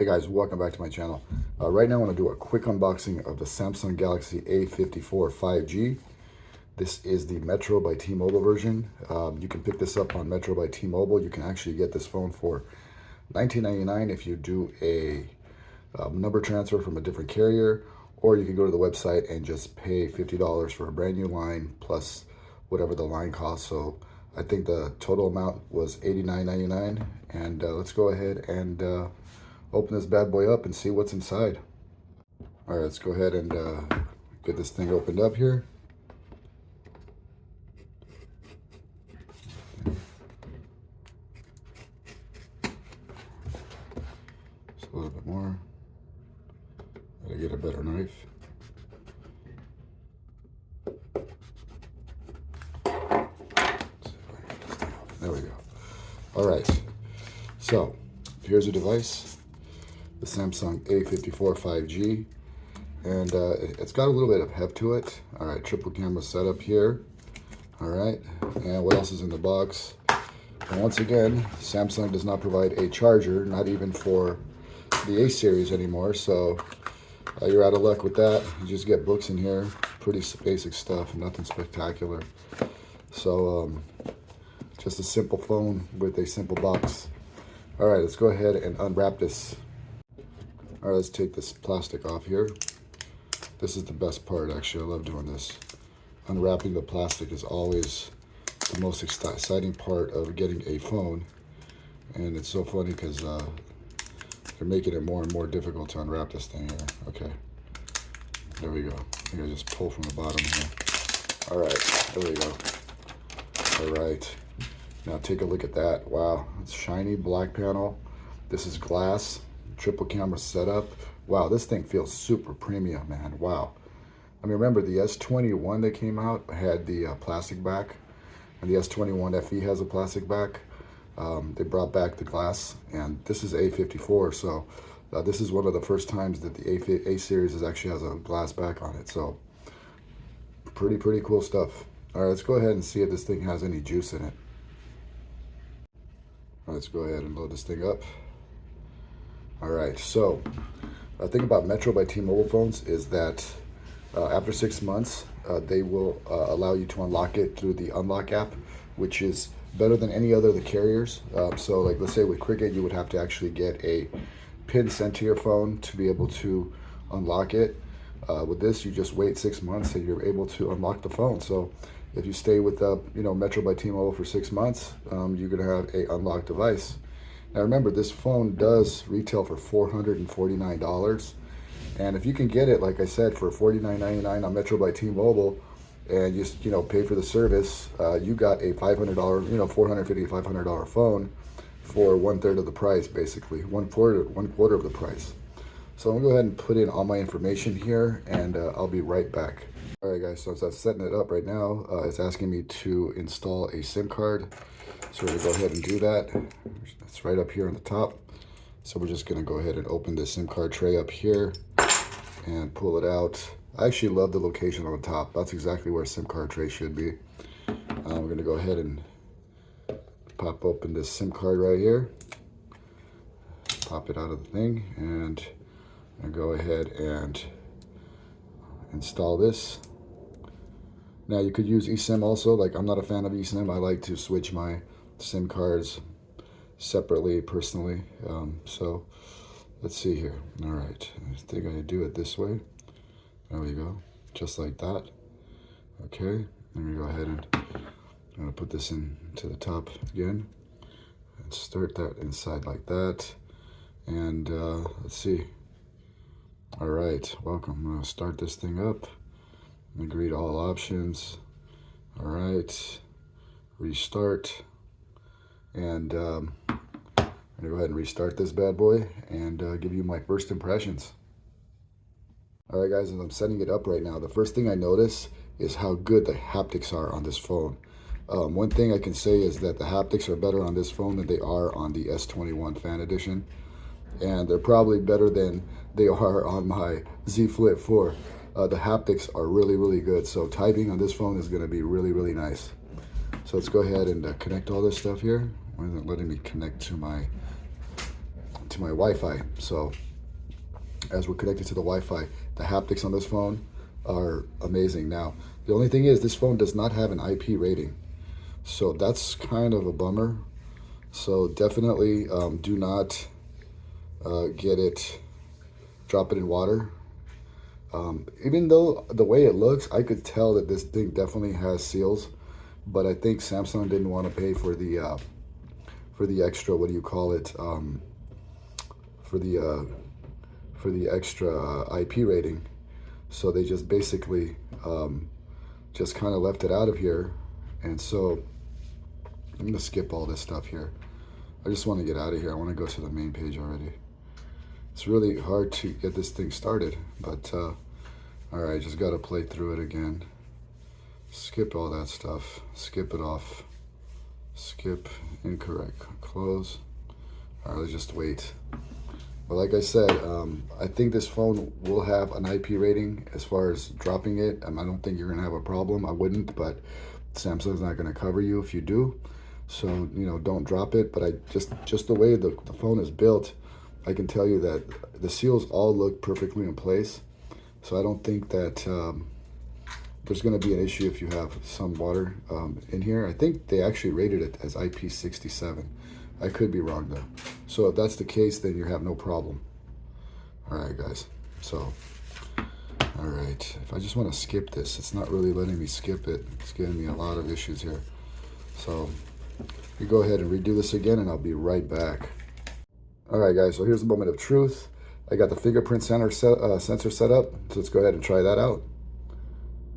Hey guys, welcome back to my channel. Right now I want to do a quick unboxing of the Samsung Galaxy A54 5G. This is the Metro by T-Mobile version. You can pick this up on Metro by T-Mobile. You can actually get this phone for $19.99 if you do a number transfer from a different carrier, or you can go to the website and just pay $50 for a brand new line plus whatever the line costs. So I think the total amount was $89.99, and let's go ahead and open this bad boy up and see what's inside. All right, let's go ahead and get this thing opened up here. Just a little bit more. Gotta get a better knife. There we go. All right, so here's the device, the Samsung A54 5G, and it's got a little bit of heft to it. All right, triple camera setup here. All right, and what else is in the box? And once again, Samsung does not provide a charger, not even for the A series anymore, so you're out of luck with that. You just get books in here, pretty basic stuff, nothing spectacular. So just a simple phone with a simple box. All right, let's go ahead and unwrap this. All right, let's take this plastic off here. This is the best part, actually. I love doing this. Unwrapping the plastic is always the most exciting part of getting a phone. And it's so funny because they're making it more and more difficult to unwrap this thing here. Okay, there we go. I think I just pull from the bottom here. All right, there we go. All right, now take a look at that. Wow, it's shiny black panel. This is glass, triple camera setup. Wow, this thing feels super premium, man. Wow. I mean, remember the S21 that came out had the plastic back, and the S21 FE has a plastic back. They brought back the glass, and this is A54, so this is one of the first times that the A series actually has a glass back on it. So pretty cool stuff. All right, let's go ahead and see if this thing has any juice in it. All right, let's go ahead and load this thing up. All right, so the thing about Metro by T-Mobile phones is that after 6 months, they will allow you to unlock it through the Unlock app, which is better than any other of the carriers. So like, let's say with Cricket, you would have to actually get a pin sent to your phone to be able to unlock it. With this, you just wait 6 months and you're able to unlock the phone. So if you stay with Metro by T-Mobile for 6 months, you're gonna have a unlocked device. Now remember, this phone does retail for $449, and if you can get it, like I said, for $49.99 on Metro by T-Mobile, and just pay for the service, you got a $500, $450, $500 phone for 1/3 of the price, basically one quarter of the price. So I'm gonna go ahead and put in all my information here, and I'll be right back. All right, guys. So as I'm setting it up right now, it's asking me to install a SIM card. So we're gonna go ahead and do that. It's right up here on the top. So we're just gonna go ahead and open the SIM card tray up here and pull it out. I actually love the location on the top. That's exactly where a SIM card tray should be. We're gonna go ahead and pop open this SIM card right here. Pop it out of the thing, and I'm gonna go ahead and install this. Now you could use eSIM also. Like, I'm not a fan of eSIM. I like to switch my SIM cards separately personally. So let's see here. All right, I think I do it this way. There we go, just like that. Okay, let me go ahead and I'm gonna put this into the top again and start that inside like that. And let's see. All right, welcome. I'm gonna start this thing up. Agree to all options. All right, restart. And I'm gonna go ahead and restart this bad boy and give you my first impressions. All right, guys, as I'm setting it up right now, the first thing I notice is how good the haptics are on this phone. One thing I can say is that the haptics are better on this phone than they are on the S21 Fan Edition. And they're probably better than they are on my Z Flip 4. The haptics are really good. So typing on this phone is gonna be really nice. So let's go ahead and connect all this stuff here. Why isn't it letting me connect to my to my Wi-Fi. So as we're connected to the Wi-Fi, the haptics on this phone are amazing. Now, the only thing is this phone does not have an IP rating. So that's kind of a bummer. So definitely do not drop it in water. Even though the way it looks, I could tell that this thing definitely has seals, but I think Samsung didn't want to pay for the extra, what do you call it, for the extra IP rating. So they just basically just kind of left it out of here. And so I'm gonna skip all this stuff here. I just want to get out of here. I want to go to the main page already. It's really hard to get this thing started, but all right, just got to play through it again. Skip all that stuff. Skip it off. Skip, incorrect, close. All right, let's just wait. But like I said, I think this phone will have an IP rating as far as dropping it. I don't think you're gonna have a problem. I wouldn't, but Samsung's not gonna cover you if you do. So, you know, don't drop it. But I just the way the phone is built, I can tell you that the seals all look perfectly in place. So I don't think that there's going to be an issue if you have some water in here. I think they actually rated it as IP67. I could be wrong though. So if that's the case, then you have no problem. All right, guys. So, all right. If I just want to skip this, it's not really letting me skip it. It's giving me a lot of issues here. So we go ahead and redo this again, and I'll be right back. All right, guys, so here's the moment of truth. I got the fingerprint sensor set up, so let's go ahead and try that out.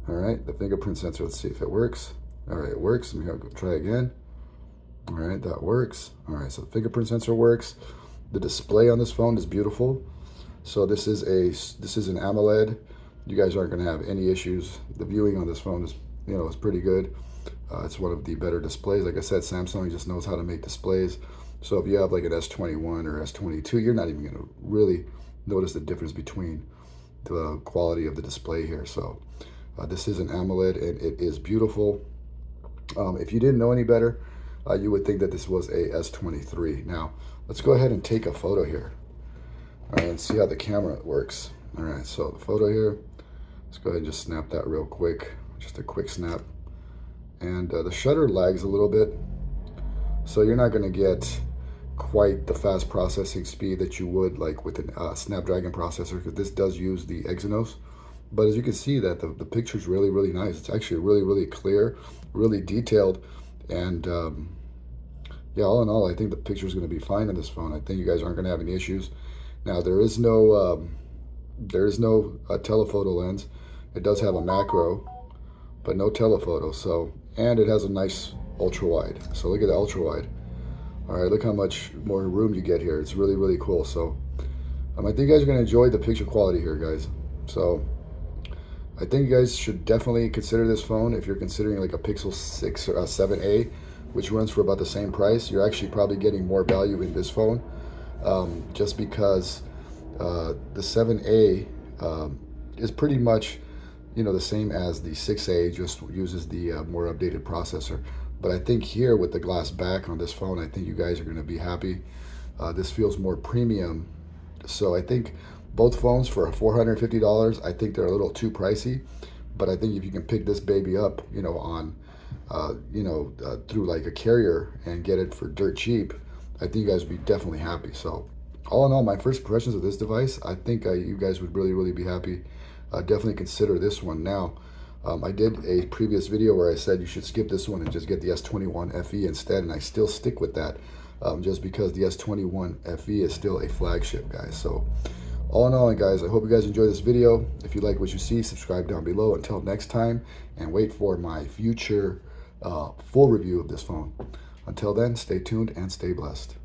All right, the fingerprint sensor, let's see if it works. All right, it works. Let me try again. All right, that works. All right, so the fingerprint sensor works. The display on this phone is beautiful. So this is an AMOLED. You guys aren't gonna have any issues. The viewing on this phone is, you know, is pretty good. It's one of the better displays. Like I said, Samsung just knows how to make displays. So if you have like an S21 or S22, you're not even gonna really notice the difference between the quality of the display here. So this is an AMOLED and it is beautiful. If you didn't know any better, you would think that this was a S23. Now, let's go ahead and take a photo here. All right, and see how the camera works. All right, so the photo here, let's go ahead and just snap that real quick. Just a quick snap. And the shutter lags a little bit. So you're not gonna get quite the fast processing speed that you would like with a Snapdragon processor, because this does use the Exynos. But as you can see, that the picture's really, really nice. It's actually really, really clear, really detailed. And yeah, all in all, I think the picture is going to be fine on this phone. I think you guys aren't going to have any issues. Now, there is no telephoto lens. It does have a macro, but no telephoto. So, and it has a nice ultra wide. So look at the ultra wide. All right, look how much more room you get here. It's really, really cool. So I think you guys are going to enjoy the picture quality here, guys. So I think you guys should definitely consider this phone if you're considering like a Pixel 6 or a 7a, which runs for about the same price. You're actually probably getting more value in this phone, just because the 7a is pretty much, you know, the same as the 6a, just uses the more updated processor. But I think here with the glass back on this phone, I think you guys are going to be happy. This feels more premium. So I think both phones for $450, I think they're a little too pricey. But I think if you can pick this baby up, you know, on, through like a carrier and get it for dirt cheap, I think you guys would be definitely happy. So all in all, my first impressions of this device, I think you guys would really, really be happy. Definitely consider this one. Now, I did a previous video where I said you should skip this one and just get the S21 FE instead, and I still stick with that, just because the S21 FE is still a flagship, guys. So all in all, guys, I hope you guys enjoyed this video. If you like what you see, subscribe down below. Until next time, and wait for my future full review of this phone. Until then, stay tuned and stay blessed.